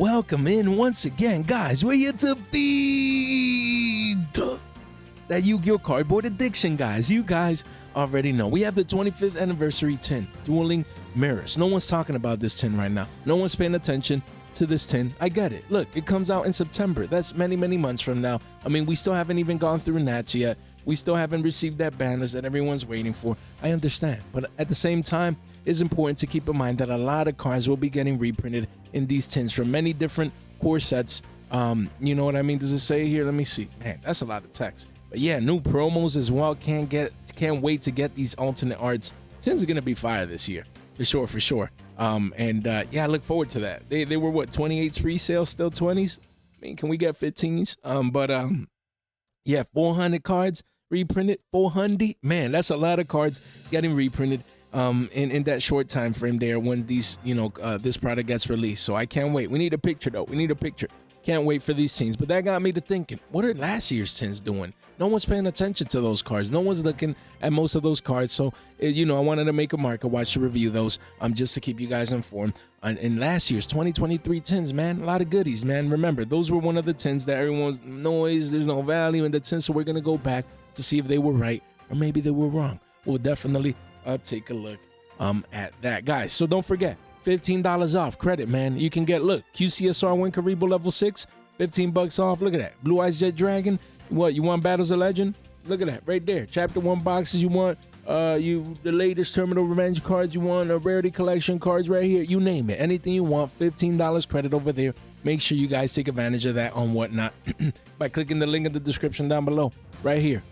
welcome in once again, guys. We're here to feed that Yu-Gi-Oh cardboard addiction, guys. You guys already know. We have the 25th anniversary tin, Dueling Mirrors. No one's talking about this tin right now. No one's paying attention to this tin. I get it. Look, it comes out in September. That's many months from now. I mean, we still haven't even gone through Nats yet. We still haven't received that Banlist that everyone's waiting for. I understand. But at the same time, it's important to keep in mind that a lot of cards will be getting reprinted in these tins from many different core sets. You know what I mean? Does it say here? Let me see. Man, that's a lot of text. But yeah, new promos as well. Can't wait to get these alternate arts. Tins are gonna be fire this year. For sure. Yeah, I look forward to that. They were what, 28s pre-sale, still 20s? I mean, can we get 15s? Yeah, 400 cards reprinted, 400. Man, that's a lot of cards getting reprinted in that short time frame there when these, this product gets released. So I can't wait. We need a picture though. We need a picture. Can't wait for these tins. But that got me to thinking, what are last year's tins doing? No one's paying attention to those cards. No one's looking at most of those cards. So, I wanted to make a mark. I watched to review those just to keep you guys informed. In last year's 2023 tins, man, a lot of goodies, man. Remember, those were one of the tins that everyone's noise. There's no value in the tins. So we're going to go back to see if they were right or maybe they were wrong. We'll definitely take a look at that, guys. So don't forget, $15 off credit, man. You can get, look, QCSR Win Karibo level 6, $15 off. Look at that. Blue Eyes Jet Dragon. What, you want Battles of Legend? Look at that right there. Chapter 1 boxes you want. The latest Terminal Revenge cards you want. Rarity collection cards right here. You name it. Anything you want. $15 credit over there. Make sure you guys take advantage of that on Whatnot by clicking the link in the description down below. Right here.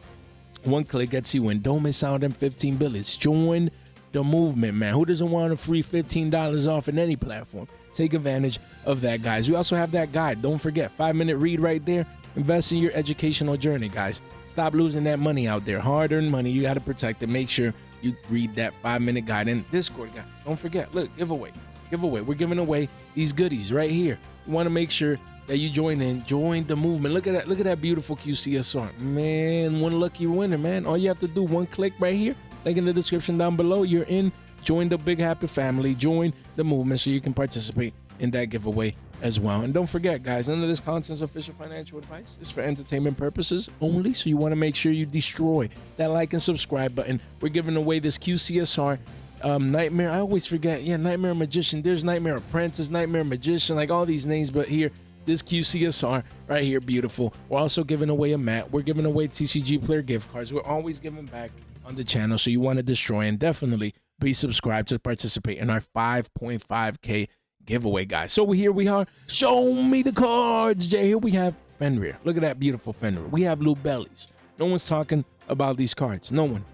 One click gets you in. Don't miss out on them 15 Billies. Join the movement, man. Who doesn't want a free $15 off in any platform? Take advantage of that, guys. We also have that guide. Don't forget, 5-minute read right there. Invest in your educational journey, guys. Stop losing that money out there. Hard-earned money. You got to protect it. Make sure you read that 5-minute guide. And Discord, guys, don't forget. Look, giveaway. We're giving away these goodies right here. You want to make sure that you join the movement. Look at that beautiful QCSR. Man, one lucky winner, man. All you have to do, one click right here. Link in the description down below. You're in. Join the big happy family. Join the movement so you can participate in that giveaway as well. And don't forget, guys, none of this content is official financial advice. It's for entertainment purposes only. So you want to make sure you destroy that like and subscribe button. We're giving away this QCSR Nightmare. I always forget. Yeah, Nightmare Magician. There's Nightmare Apprentice, Nightmare Magician, like all these names. But here, this QCSR right here, beautiful. We're also giving away a mat. We're giving away TCG player gift cards. We're always giving back on the channel. So you want to destroy and definitely be subscribed to participate in our 5.5K giveaway, guys. So here we are. Show me the cards, Jay. Here we have Fenri. Look at that beautiful Fenri. We have Blue Bellies. No one's talking about these cards. No one.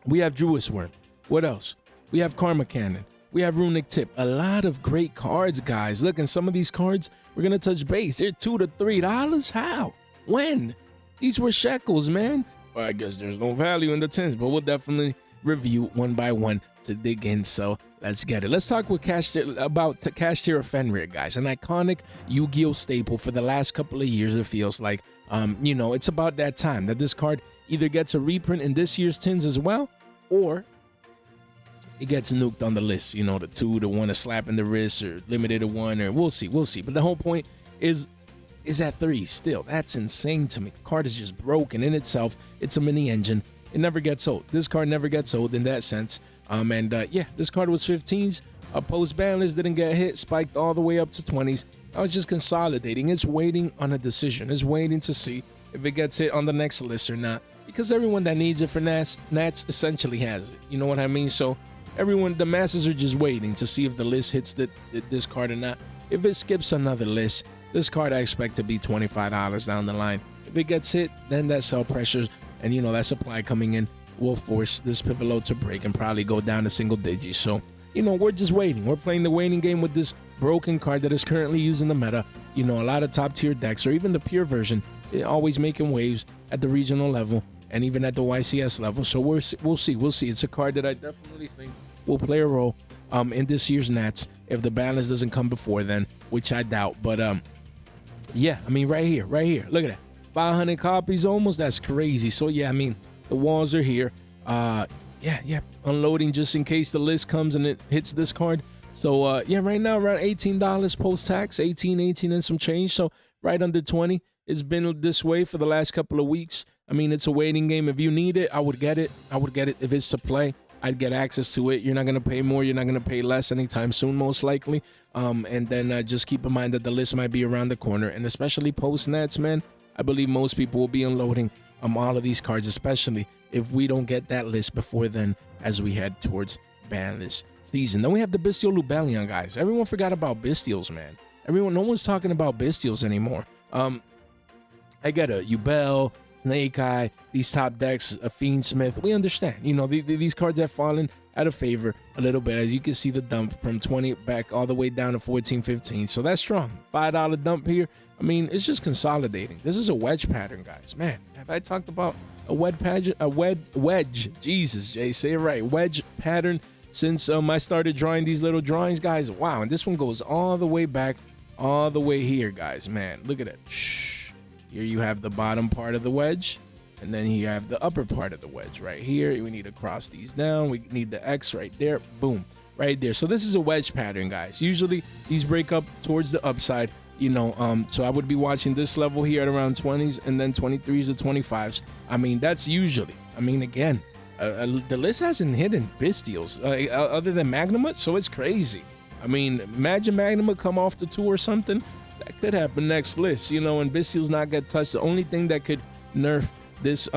We have Dru Worm. What else? We have Karma Cannon. We have Runic Tip. A lot of great cards, guys. Look, and some of these cards, we're going to touch base. They're $2 to $3. How? When? These were shekels, man. Well, I guess there's no value in the tins, but we'll definitely review one by one to dig in. So let's get it. Let's talk with about Cash Tier of Fenrir, guys. An iconic Yu-Gi-Oh staple for the last couple of years. It feels like, it's about that time that this card either gets a reprint in this year's tins as well, or it gets nuked on the list. The 2 to 1, a slap in the wrist, or limited to 1, or we'll see. But the whole point is at 3 still. That's insane to me. The card is just broken in itself. It's a mini engine. It never gets old. This card never gets old in that sense. Yeah, this card was 15s. Post Banlist didn't get hit, spiked all the way up to 20s. I was just consolidating. It's waiting on a decision. It's waiting to see if it gets hit on the next list or not. Because everyone that needs it for Nats essentially has it. You know what I mean? So the masses are just waiting to see if the list hits this card or not. If it skips another list, this card I expect to be $25 down the line. If it gets hit, then that sell pressures and that supply coming in will force this pivot load to break and probably go down to single digits. So, we're just waiting. We're playing the waiting game with this broken card that is currently used in the meta. A lot of top tier decks, or even the pure version, always making waves at the regional level and even at the YCS level. So we'll see. It's a card that I definitely think will play a role in this year's Nats if the balance doesn't come before then, which I doubt. But yeah, I mean, right here, look at that. 500 copies almost. That's crazy. So yeah, I mean, the walls are here. Yeah, unloading just in case the list comes and it hits this card. So yeah, right now around $18 post-tax, 18 and some change. So right under 20. It's been this way for the last couple of weeks. I mean, it's a waiting game. If you need it, I would get it. I would get it if it's to play. I'd get access to it. You're not going to pay more. You're not going to pay less anytime soon, most likely. And then just keep in mind that the list might be around the corner. And especially post-nets, man, I believe most people will be unloading all of these cards, especially if we don't get that list before then as we head towards Banlist season. Then we have the Bestial Lubellion, guys. Everyone forgot about Bestials, man. No one's talking about Bestials anymore. I got a Yubel, Snake Eye, these top decks, a Fiendsmith. We understand, you know, these cards have fallen out of favor a little bit. As you can see, the dump from 20 back all the way down to 14, 15. So that's strong. $5 dump here. I mean, it's just consolidating. This is a wedge pattern, guys. Man, have I talked about a wedge? Jesus, Jay, say it right. Wedge pattern since I started drawing these little drawings, guys. Wow, and this one goes all the way back, all the way here, guys. Man, look at that. Shh. Here you have the bottom part of the wedge, and then you have the upper part of the wedge right here. We need to cross these down. We need the X right there. Boom, right there. So this is a wedge pattern, guys. Usually these break up towards the upside, you know. So I would be watching this level here at around 20s and then 23s to 25s. I mean, that's usually, I mean, again, the list hasn't hidden Bestials other than Magnamut, so it's crazy. I mean, imagine Magnamut come off the 2 or something. That could happen next list, you know, and Bestials not get touched. The only thing that could nerf this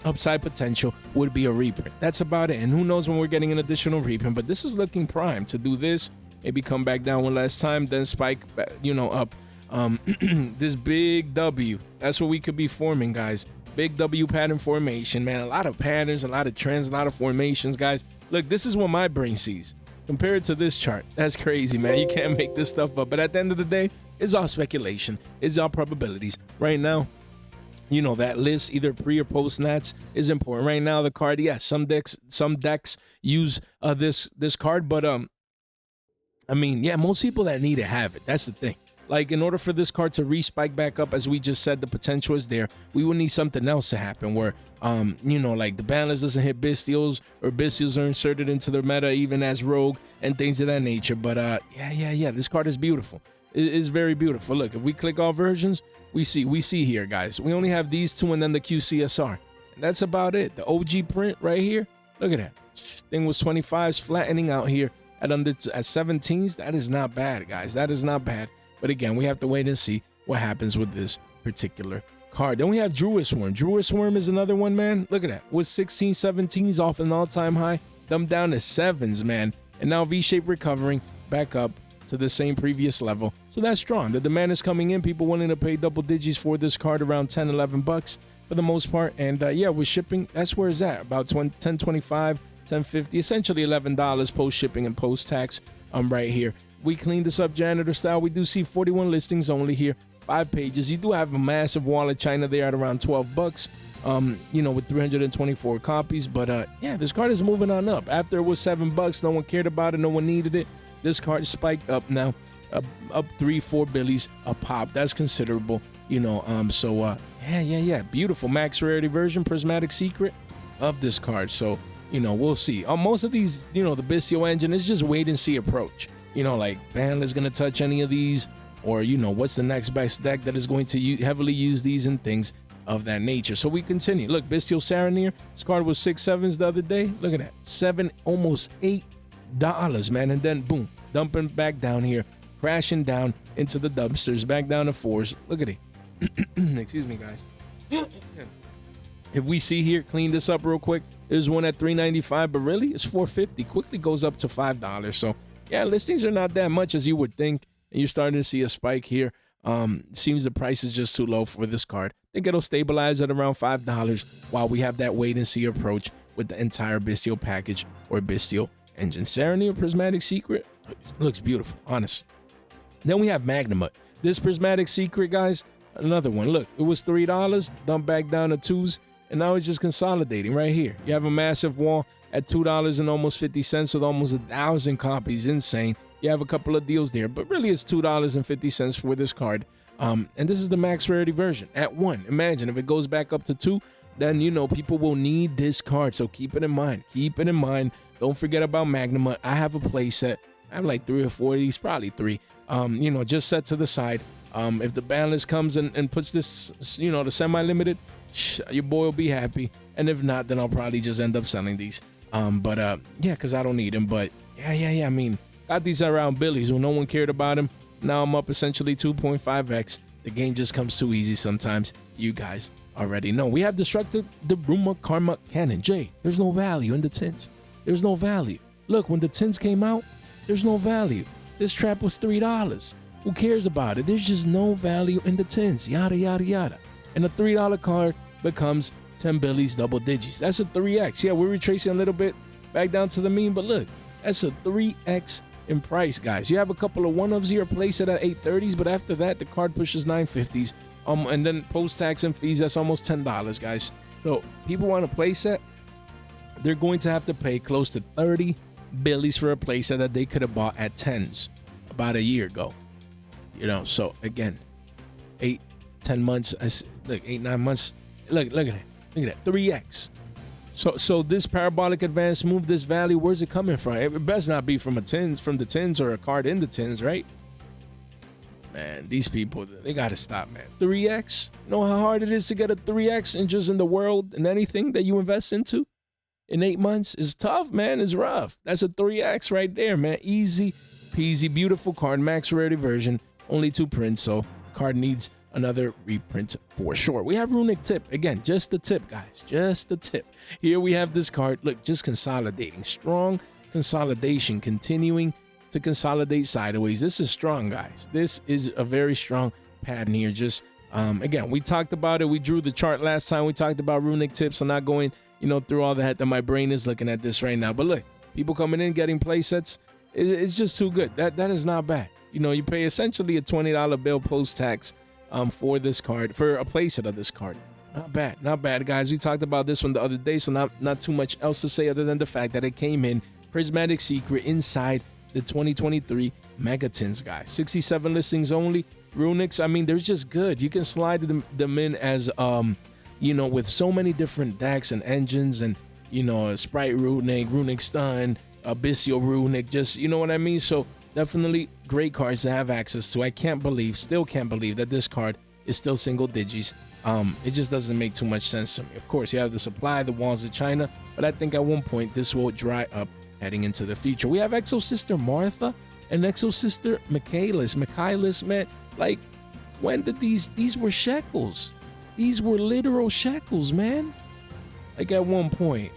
upside potential would be a reprint. That's about it. And who knows when we're getting an additional reprint, but this is looking prime to do this. Maybe come back down one last time, then spike back, you know, up. This big W, that's what we could be forming, guys. Big W pattern formation, man. A lot of patterns, a lot of trends, a lot of formations, guys. Look, this is what my brain sees. Compared to this chart, that's crazy, man. You can't make this stuff up. But at the end of the day, it's all speculation. It's all probabilities. Right now, you know, that list, either pre or post nats, is important. Right now, the card, yes, some decks use this card, but I mean, yeah, most people that need it have it. That's the thing. Like, in order for this card to respike back up, as we just said, the potential is there. We would need something else to happen where, you know, like the Banlist doesn't hit Bestials, or Bestials are inserted into the meta even as Rogue and things of that nature. But yeah, this card is beautiful. It is very beautiful. Look, if we click all versions, we see here, guys. We only have these two and then the QCSR. And that's about it. The OG print right here. Look at that. Thing was 25s, flattening out here at 17s. That is not bad, guys. That is not bad. But again, we have to wait and see what happens with this particular card. Then we have Dru Worm. Dru Worm is another one, man. Look at that. With 16, 17s off an all-time high. Dumped down to 7s, man. And now V-shape recovering back up to the same previous level. So that's strong. The demand is coming in. People willing to pay double digits for this card, around 10, 11 bucks for the most part. And yeah, with shipping, that's where it's at. About 10.25, 10.50, essentially $11 post-shipping and post-tax. Right here. We cleaned this up janitor style. We do see 41 listings only here, 5 pages. You do have a massive wall of China there at around 12 bucks, you know, with 324 copies. But yeah, this card is moving on up. After it was 7 bucks, no one cared about it, no one needed it. This card spiked up now, up 3-4 Billies a pop. That's considerable, you know. So yeah, beautiful max rarity version, Prismatic Secret of this card. So, you know, we'll see. Most of these, you know, the Bistio engine is just wait and see approach. You know, like Banlist going to touch any of these, or, you know, what's the next best deck that is going to heavily use these and things of that nature. So we continue. Look, Bestial Saranir, this card was 6/7s the other day. Look at that, $7, almost $8, man. And then boom, dumping back down here, crashing down into the dumpsters, back down to 4s. Look at it. Excuse me, guys. If we see here, clean this up real quick. There's one at $3.95, but really it's $4.50. Quickly goes up to $5. So yeah, listings are not that much as you would think, and you're starting to see a spike here. Seems the price is just too low for this card. I think it'll stabilize at around $5 while we have that wait and see approach with the entire Bestial package or Bestial engine. Saranir Prismatic Secret looks beautiful, honest. Then we have Magnamut. This Prismatic Secret, guys, another one. Look, it was $3, dumped back down to 2s, and now it's just consolidating right here. You have a massive wall at $2 and almost 50 cents with almost 1,000 copies. Insane. You have a couple of deals there, but really it's $2.50 for this card. And this is the max rarity version at 1. Imagine if it goes back up to 2, then, you know, people will need this card. So keep it in mind. Keep it in mind. Don't forget about Magnamut. I have a playset. I have like 3 or 4 of these, probably 3. You know, just set to the side. If the Banlist comes and puts this, you know, the semi-limited, your boy will be happy. And if not, then I'll probably just end up selling these. Yeah, because I don't need them. But yeah. I mean, got these around Billies when no one cared about them. Now I'm up essentially 2.5x. The game just comes too easy sometimes. You guys already know. We have destructed the Rumor Karma Cannon. Jay, there's no value in the tins. There's no value. Look, when the tins came out, there's no value. This trap was $3. Who cares about it? There's just no value in the tins. Yada, yada, yada. And a $3 card becomes 10 Billies double digits. That's a 3x. Yeah, we're retracing a little bit back down to the mean, but look, that's a 3x in price, guys. You have a couple of one-ofs here placed at 830s, but after that, the card pushes 950s. And then post-tax and fees, that's almost $10, guys. So people want to play set, they're going to have to pay close to 30 Billies for a playset that they could have bought at 10s about a year ago. You know, so again, 8-10 months, look, 8-9 months. Look at that. Look at that. 3x. So this parabolic advance move, this value, where's it coming from? It best not be from the tins or a card in the tins, right? Man, these people, they gotta stop, man. 3x. You know how hard it is to get a 3x in just in the world and anything that you invest into? In 8 months is tough, man. It's rough. That's a 3x right there, man. Easy peasy, beautiful card, max rarity version, only 2 prints, so card needs another reprint for sure. We have Runic Tip. Again, just the tip, guys. Just the tip. Here we have this card. Look, just consolidating. Strong consolidation. Continuing to consolidate sideways. This is strong, guys. This is a very strong pattern here. Just, again, we talked about it. We drew the chart last time. We talked about Runic Tips. I'm not going, you know, through all that my brain is looking at this right now. But look, people coming in, getting play sets. It's just too good. That is not bad. You know, you pay essentially a $20 bill post-tax for this card, for a playset of this card. Not bad, guys. We talked about this one the other day, so not too much else to say other than the fact that it came in Prismatic Secret inside the 2023 Megatins, guys. 67 listings only. Runics, I mean, they're just good. You can slide them in as, you know, with so many different decks and engines and, you know, a Sprite Runic, Runic Stun, Bisal Runic, just, you know what I mean? So definitely great cards to have access to. I still can't believe that this card is still single digits. It just doesn't make too much sense to me. Of course, you have the supply, the walls of China, but I think at one point this will dry up heading into the future. We have Exo Sister Martha and Exo Sister Michaelis, man. Like, when did these were shekels? These were literal shekels, man. Like at one point.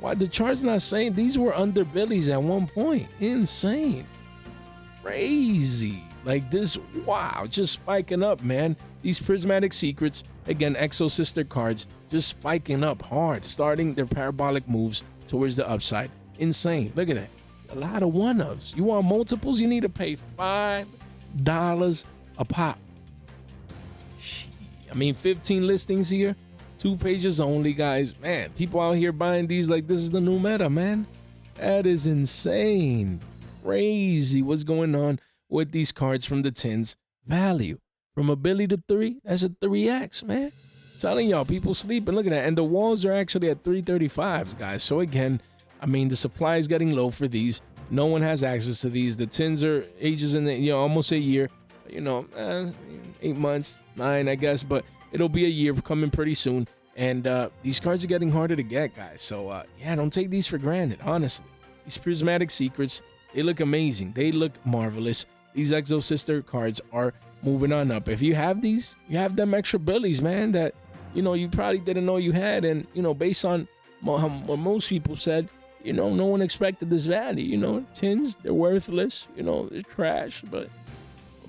Why the chart's not saying these were under Billies at one point? Insane. Crazy. Like this, wow, just spiking up, man. These Prismatic Secrets, again, Exo Sister cards, just spiking up hard, starting their parabolic moves towards the upside. Insane. Look at that. A lot of one-ups. You want multiples? You need to pay $5 a pop. I mean, 15 listings here, 2 pages only, guys. Man, people out here buying these like this is the new meta, man. That is insane. Crazy what's going on with these cards from the tins. Value from a Billy to 3, that's a 3x, man. Telling y'all, people sleeping. Look at that. And the walls are actually at 335s, guys. So again, I mean, the supply is getting low for these. No one has access to these. The tins are ages in the, you know, almost a year. You know, 8 months, 9, I guess. But it'll be a year coming pretty soon. And these cards are getting harder to get, guys. So yeah, don't take these for granted, honestly. These Prismatic Secrets, they look amazing. They look marvelous. These Exo Sister cards are moving on up. If you have these, you have them extra Billies, man, that, you know, you probably didn't know you had. And, you know, based on what most people said, you know, no one expected this value. You know, tins, they're worthless. You know, they're trash. But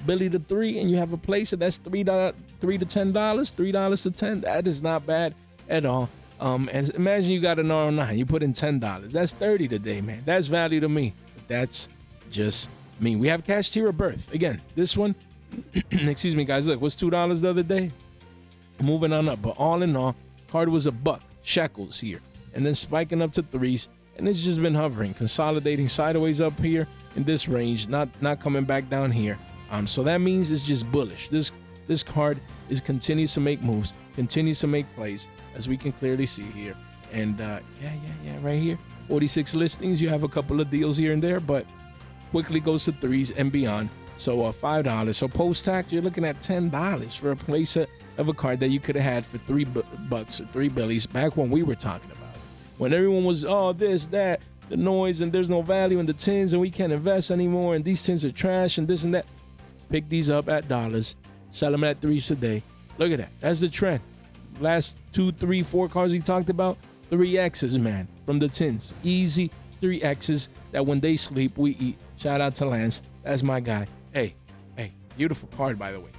Billy to 3, and you have a place that's $3 to $10, $3 to 10. That is not bad at all. And imagine you got an R9, you put in $10. That's 30 today, man. That's value to me. But that's just me. We have Cash Tier of Birth. Again, this one, excuse me, guys. Look, was $2 the other day. Moving on up, but all in all, card was $1, shekels here, and then spiking up to 3s, and it's just been hovering, consolidating sideways up here in this range, not coming back down here. So that means it's just bullish. This card continues to make moves, continues to make plays, as we can clearly see here. And yeah, right here, 46 listings. You have a couple of deals here and there, but quickly goes to 3s and beyond. So $5. So post-tax, you're looking at $10 for a playset of a card that you could have had for $3 or 3 billies back when we were talking about it. When everyone was, oh, this, that, the noise, and there's no value in the tins, and we can't invest anymore, and these tins are trash, and this and that. Pick these up at dollars, sell them at 3s today. Look at that. That's the trend. Last 2, 3, 4 cards we talked about, 3Xs, man, from the tins. Easy 3Xs that when they sleep, we eat. Shout out to Lance. That's my guy. Hey, beautiful card, by the way.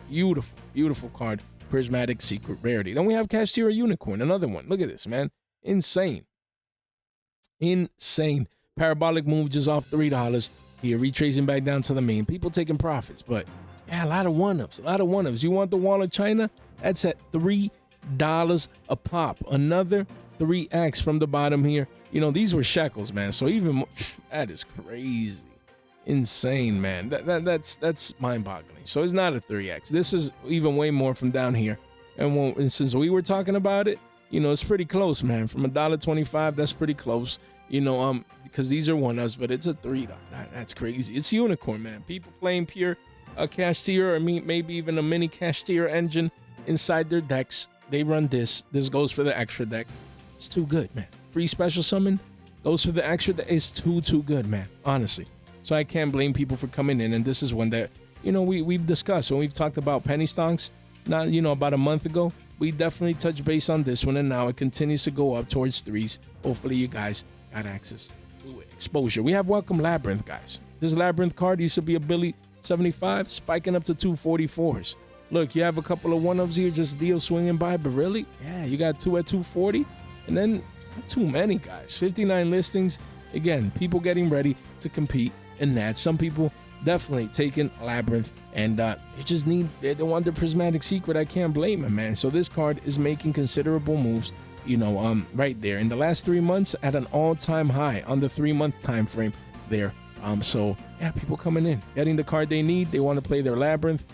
Beautiful card. Prismatic Secret rarity. Then we have Cashier Unicorn, another one. Look at this, man. Insane. Parabolic move just off $3 here, retracing back down to the main. People taking profits, but yeah, a lot of one-ups. You want the Wall of China? That's at $3 a pop. Another 3X from the bottom here. You know, these were shekels, man. So even more, that is crazy. Insane, man. That's mind-boggling. So it's not a 3X. This is even way more from down here. And since we were talking about it, you know, it's pretty close, man. From $1.25, that's pretty close. You know, because these are one-ups, but it's a $3. That's crazy. It's Unicorn, man. People playing pure Cashier or maybe even a mini Cashier engine inside their decks. They run this. This goes for the extra deck. It's too good, man. Free special summon goes for the extra deck. It's too good, man. Honestly. So I can't blame people for coming in. And this is one that, you know, we've discussed when we've talked about penny stonks. Not, you know, about a month ago. We definitely touched base on this one. And now it continues to go up towards 3s. Hopefully you guys got access to it. Exposure. We have Welcome Labyrinth, guys. This Labyrinth card used to be a Billy 75, spiking up to 244s. Look, you have a couple of one-ups here, just deal swinging by, but really? Yeah, you got 2 at 240. And then not too many, guys. 59 listings. Again, people getting ready to compete in that. Some people definitely taking Labyrinth, and they just they want the Prismatic Secret. I can't blame them, man. So this card is making considerable moves, you know, right there in the last 3 months at an all-time high on the 3-month time frame there. So yeah, people coming in, getting the card they need. They want to play their Labyrinth.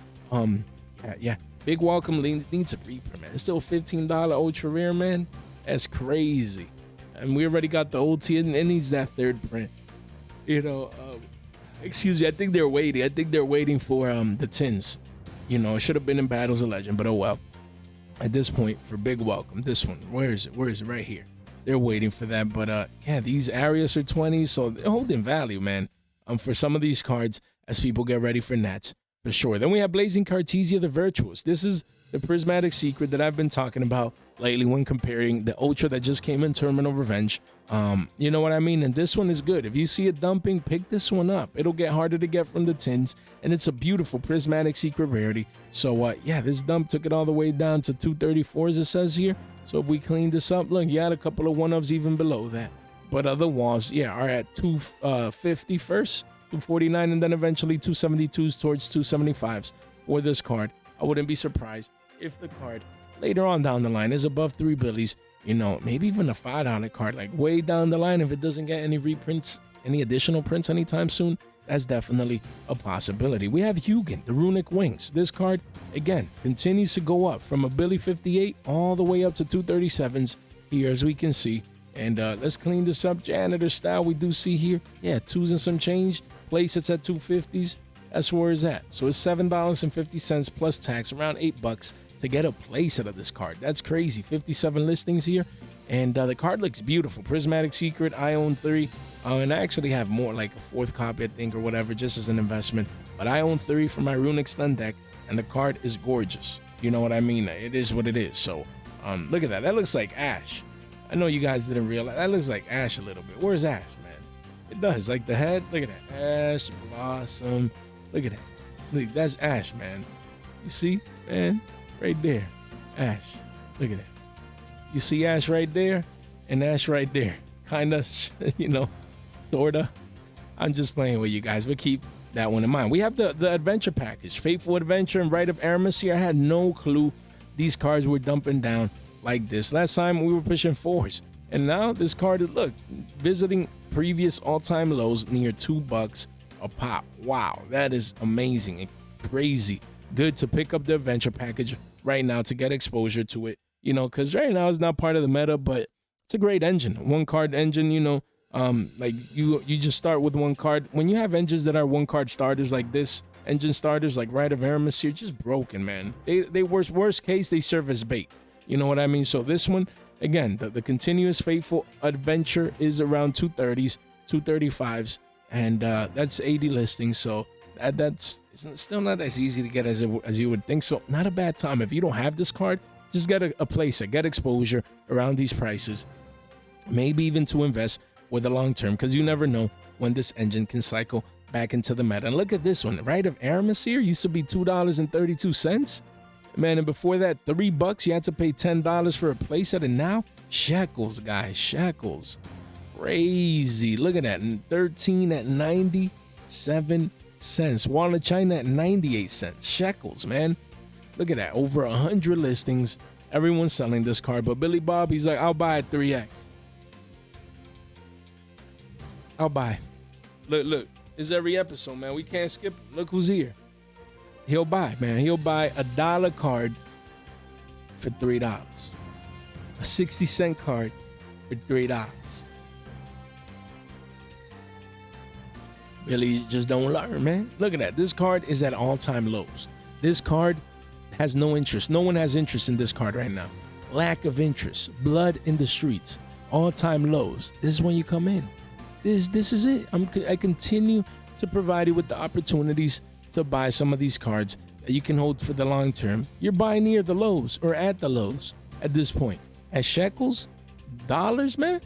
Yeah. Big welcome needs a reaper, man. It's still $15 ultra rare, man. That's crazy. And we already got the OT, and it needs that third print. You know, excuse me. I think they're waiting for the tins. You know, it should have been in Battles of Legend, but oh well. At this point, for big welcome, this one, where is it? Right here. They're waiting for that, but yeah, these Ary Year are 20s, so they're holding value, man. For some of these cards as people get ready for Nats, for sure. Then we have Blazing Cartesia the Virtuous. This is the Prismatic Secret that I've been talking about lately when comparing the Ultra that just came in Terminal Revenge. You know what I mean? And this one is good. If you see it dumping, pick this one up. It'll get harder to get from the tins, and it's a beautiful Prismatic Secret rarity. So yeah, this dump took it all the way down to 234, as it says here. So if we clean this up, look, you had a couple of one-ups even below that. But other walls, yeah, are at 250 first, 249, and then eventually 272s towards 275s for this card. I wouldn't be surprised if the card later on down the line is above 3 billies, you know, maybe even a $5 card, like way down the line. If it doesn't get any reprints, any additional prints anytime soon, that's definitely a possibility. We have Yugioh, the Runic Wings. This card, again, continues to go up from a Billy 58 all the way up to 237s here, as we can see. And let's clean this up janitor style. We do see here, yeah, 2s and some change. Place it's at 250s. That's where it's at. So it's $7.50 plus tax, around $8 to get a playset of this card. That's crazy. 57 listings here, and the card looks beautiful. Prismatic Secret, I own 3, and I actually have more, like a 4th copy, I think, or whatever, just as an investment. But I own 3 for my Runic Stun deck, and the card is gorgeous. You know what I mean? It is what it is. So look at that. That looks like Ash. I know you guys didn't realize. That looks like Ash a little bit. Where's Ash, man? It does. Like the head. Look at that. Ash, Blossom. Look at that. Look, that's Ash, man. You see, man? Right there. Ash. Look at that. You see Ash right there and Ash right there. Kind of, you know, sort of. I'm just playing with you guys, but keep that one in mind. We have the adventure package. Fateful Adventure and Rite of Aramis here. I had no clue these cards were dumping down like this. Last time we were pushing 4s. And now this card, look, visiting previous all-time lows near $2 a pop. Wow, that is amazing and crazy. Good to pick up the adventure package right now to get exposure to it, you know, because right now it's not part of the meta, but it's a great engine. 1 card engine, you know, Like you just start with one card. When you have engines that are one card starters like this, engine starters like Rite of Aramis, you're just broken, man. They worst case, they serve as bait. You know what I mean? So this one, again, the continuous faithful adventure is around 230s, 235s, and that's 80 listings. So that's still not as easy to get as you would think. So not a bad time. If you don't have this card, just get a place, get exposure around these prices, maybe even to invest for the long term, because you never know when this engine can cycle back into the meta. And look at this one, Rite of Aramis here used to be $2.32, man, and before that $3 you had to pay $10 for a playset, and now shekels, guys, shekels, crazy. Look at that, and 13 at 97 cents, Wall of China at 98 cents, shekels, man. Look at that, over 100 listings, everyone's selling this card. But Billy Bob, he's like, I'll buy it 3x. I'll buy. Look, it's every episode, man. We can't skip it. Look who's here. He'll buy, man. He'll buy a $1 card for $3. A 60-cent card for $3. Billy just don't learn, man. Look at that. This card is at all-time lows. This card has no interest. No one has interest in this card right now. Lack of interest. Blood in the streets. All-time lows. This is when you come in. This is it. I continue to provide you with the opportunities to buy some of these cards that you can hold for the long term. You're buying near the lows or at the lows at this point. At shekels, dollars, man,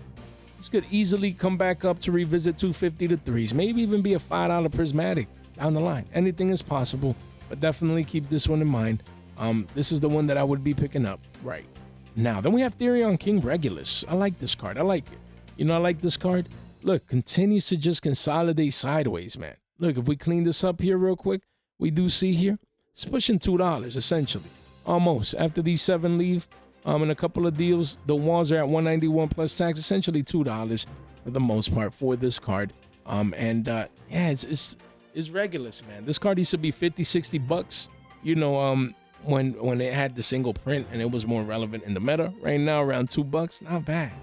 this could easily come back up to revisit 250 to 3s, maybe even be a $5 prismatic down the line. Anything is possible, but definitely keep this one in mind. This is the one that I would be picking up right now. Then we have Theory on King Regulus. I like this card. I like it. You know, I like this card. Look, continues to just consolidate sideways, man. Look, if we clean this up here real quick, we do see here, it's pushing $2, essentially. Almost. After these 7 leave, and a couple of deals, the walls are at $191 plus tax, essentially $2 for the most part for this card. Yeah, it's Regulus, man. This card used to be $50-$60, you know, when it had the single print and it was more relevant in the meta. Right now, around $2, not bad.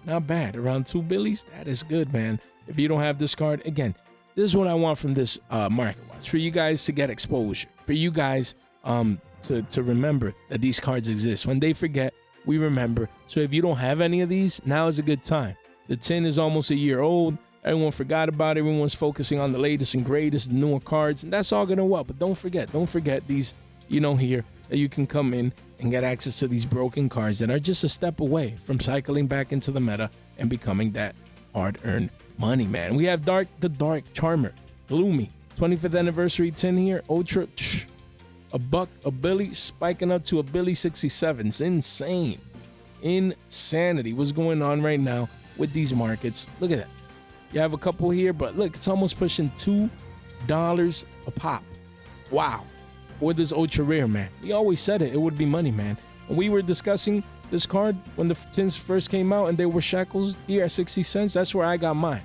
Not bad. Around 2 Billies, that is good, man. If you don't have this card, again, this is what I want from this market watch. For you guys to get exposure. For you guys to remember that these cards exist. When they forget, we remember. So if you don't have any of these, now is a good time. The 10 is almost a year old. Everyone forgot about it. Everyone's focusing on the latest and greatest, the newer cards. And that's all going to work. But don't forget these, you know, here that you can come in and get access to these broken cards that are just a step away from cycling back into the meta and becoming that hard-earned money, man. We have the Dark Charmer, Gloomy, 25th anniversary 10 here, Ultra, $1, a Billy, spiking up to a Billy 67. It's insane. Insanity. What's going on right now with these markets? Look at that. You have a couple here, but look, it's almost pushing $2 a pop. Wow. For this ultra rare, man. We always said it would be money, man. When we were discussing this card when the tins first came out and they were shekels here at 60 cents, that's where I got mine.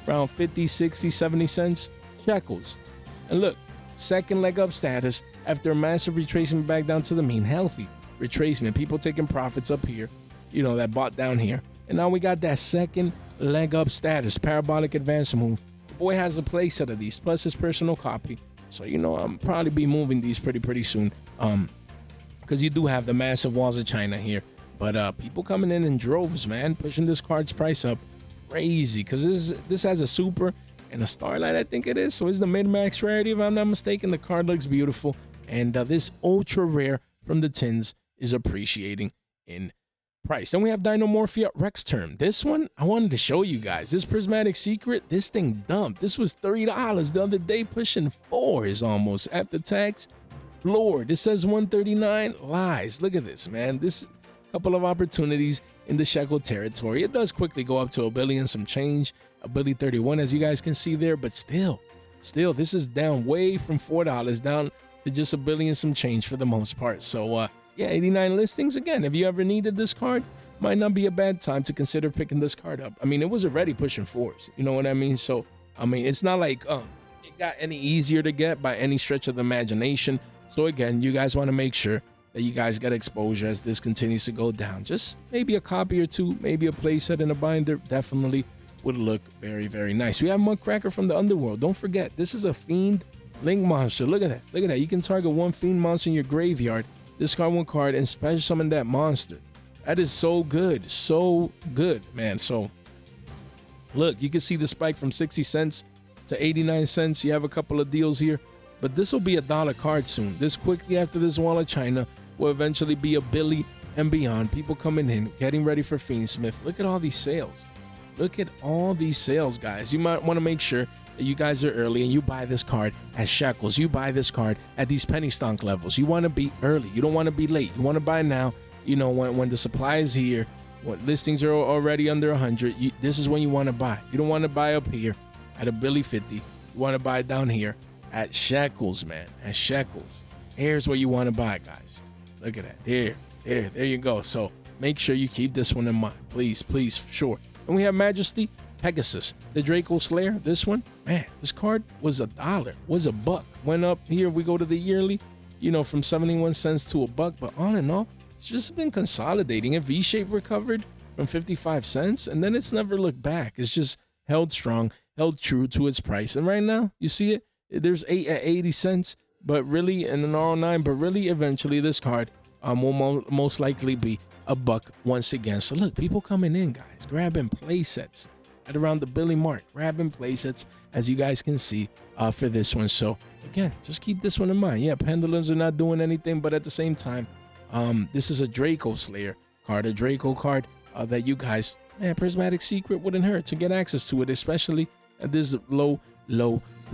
Around 50, 60, 70 cents shekels. And look, second leg up status after a massive retracement back down to the mean. Healthy retracement. People taking profits up here, you know, that bought down here. And now we got that second leg up status, parabolic advance move. The boy has a play set of these, plus his personal copy. So, you know, I'm probably be moving these pretty soon. Because you do have the massive walls of China here. But people coming in droves, man, pushing this card's price up crazy. Because this has a super and a starlight, I think it is. So it's the mid-max rarity, if I'm not mistaken. The card looks beautiful. And this ultra rare from the tins is appreciating in price. Then we have Dyam Morphia Rex term. This one, I wanted to show you guys. This Prismatic Secret, this thing dumped. This was $30 the other day, pushing $4 almost. After tax, floored. This says $139. Lies. Look at this, man. This couple of opportunities in the shekel territory. It does quickly go up to $1 billion some change, $1.031, as you guys can see there. But still, this is down way from $4 down to just $1 billion some change for the most part. So, yeah, 89 listings. Again, if you ever needed this card, might not be a bad time to consider picking this card up. I mean, it was already pushing $4s. You know what I mean? So, I mean, it's not like it got any easier to get by any stretch of the imagination. So, again, you guys want to make sure that you guys get exposure as this continues to go down. Just maybe a copy or two, maybe a playset and a binder. Definitely would look very, very nice. We have Mudcracker from the Underworld. Don't forget, this is a Fiend Link monster. Look at that. Look at that. You can target one Fiend monster in your graveyard, discard one card, and special summon that monster. That is so good. So good, man. So, look, you can see the spike from 60 cents to 89 cents. You have a couple of deals here, but this will be $1 card soon. This quickly after this Wall of China will eventually be a Billy and beyond. People coming in, getting ready for Fiendsmith. Look at all these sales. Look at all these sales, guys. You might want to make sure that you guys are early and you buy this card at Shekels. You buy this card at these penny stonk levels. You want to be early. You don't want to be late. You want to buy now. You know, when the supply is here, when listings are already under 100, this is when you want to buy. You don't want to buy up here at a Billy 50. You want to buy down here at Shekels, man. At Shekels. Here's where you want to buy, guys. Look at that. There you go. So make sure you keep this one in mind. Please, for sure. And we have Majesty Pegasus, the Draco Slayer. This one, man, this card was $1, was $1. Went up here. We go to the yearly, you know, from 71 cents to $1. But all in all, it's just been consolidating. A V-shape recovered from 55 cents, and then it's never looked back. It's just held strong, held true to its price. And right now, you see it. There's 8 at 80 cents, but really, and an R09, but really, eventually, this card will most likely be $1 once again. So look, people coming in, guys, grabbing play sets at around the Billy mark, grabbing play sets, as you guys can see for this one. So again, just keep this one in mind. Yeah, pendulums are not doing anything, but at the same time, this is a Draco Slayer card, a Draco card that you guys, man, Prismatic Secret wouldn't hurt to get access to it, especially at this low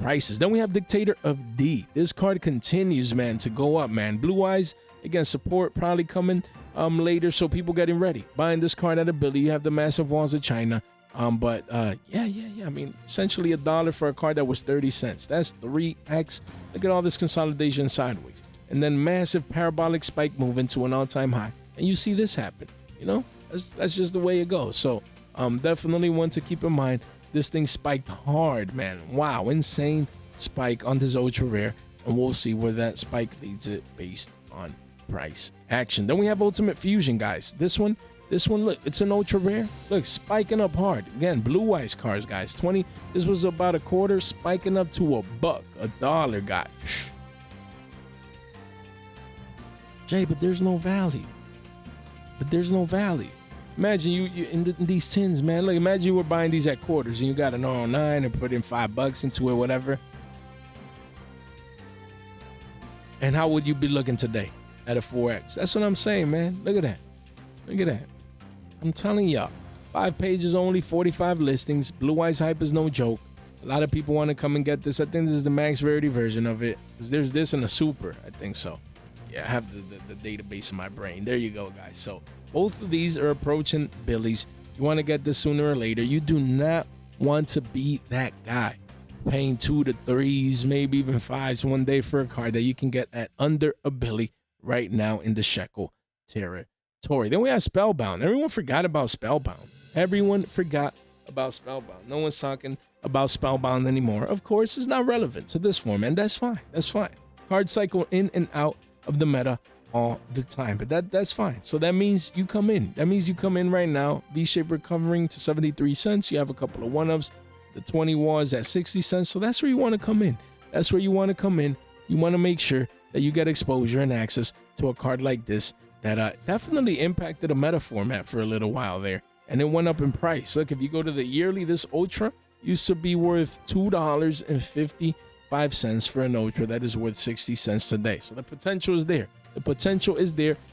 prices. Then we have Dictator of D. This card continues, man, to go up, man. Blue Eyes, again, support probably coming later, so people getting ready. Buying this card at a Billy. You have the massive Walls of China. Yeah. I mean, essentially $1 for a card that was 30 cents. That's 3x. Look at all this consolidation sideways. And then massive parabolic spike move into an all-time high. And you see this happen. You know, that's just the way it goes. So definitely one to keep in mind. This thing spiked hard, man. Wow, insane spike on this ultra rare. And we'll see where that spike leads it based on price action. Then we have Ultimate Fusion, guys. This one, look, it's an ultra rare. Look, spiking up hard. Again, Blue Eyes cards, guys. 20. This was about a quarter, spiking up to $1, $1, guys. Jay, but there's no value. Imagine you in these tins, man. Look, imagine you were buying these at quarters and you got an R09 and put in $5 into it, whatever. And how would you be looking today at a 4X? That's what I'm saying, man. Look at that. I'm telling y'all, 5 pages only, 45 listings. Blue Eyes hype is no joke. A lot of people want to come and get this. I think this is the max rarity version of it. There's this and a super, I think so. Yeah, I have the database in my brain. There you go, guys. So both of these are approaching Billies. You want to get this sooner or later. You do not want to be that guy paying 2 to 3s, maybe even 5s one day for a card that you can get at under a Billy right now in the shekel territory. Then we have Spellbound. Everyone forgot about Spellbound. No one's talking about Spellbound anymore. Of course, it's not relevant to this form, and that's fine. Card cycle in and out of the meta all the time, but that's fine. So that means you come in. Right now. V-shape recovering to 73 cents. You have a couple of one-ups. The 20 was at 60 cents. So that's where you want to come in. You want to make sure that you get exposure and access to a card like this that definitely impacted a meta format for a little while there, and it went up in price. Look, if you go to the yearly, this ultra used to be worth $2.55 for an ultra that is worth 60 cents today. So the potential is there.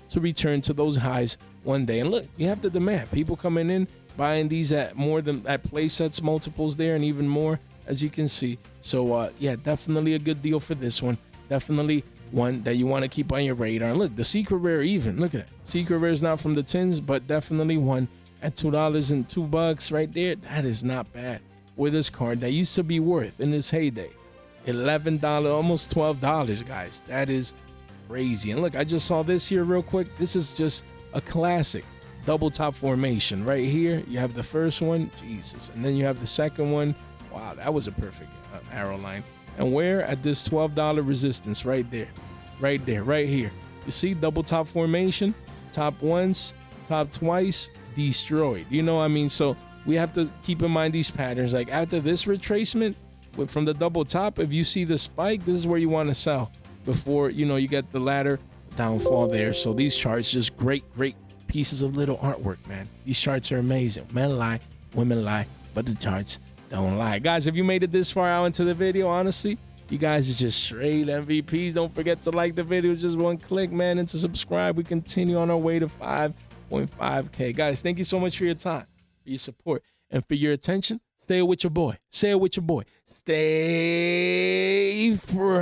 To return to those highs one day. And look, you have the demand. People coming in, buying these at more than at play sets, multiples there, and even more, as you can see. So yeah, definitely a good deal for this one. Definitely one that you want to keep on your radar. And look, the secret rare even. Look at that. Secret rare is not from the tins, but definitely one at $2 and $2 right there. That is not bad with this card that used to be worth in its heyday $11, almost $12, guys. That is crazy. And look, I just saw this here real quick. This is just a classic double top formation right here. You have the first one, Jesus, and then you have the second one. Wow, that was a perfect arrow line. And we're at this $12 resistance right there, right here. You see, double top formation, top once, top twice, destroyed. You know what I mean? So we have to keep in mind these patterns. Like after this retracement from the double top, if you see the spike, this is where you want to sell before, you know, you get the ladder downfall there. So these charts, just great pieces of little artwork, man. These charts are amazing. Men lie, women lie, but the charts don't lie. Guys, if you made it this far out into the video, honestly, you guys are just straight MVPs. Don't forget to like the video, just one click, man, and to subscribe. We continue on our way to 5.5K. Guys, thank you so much for your time, for your support, and for your attention. Stay with your boy. Say it with your boy. Stay fresh.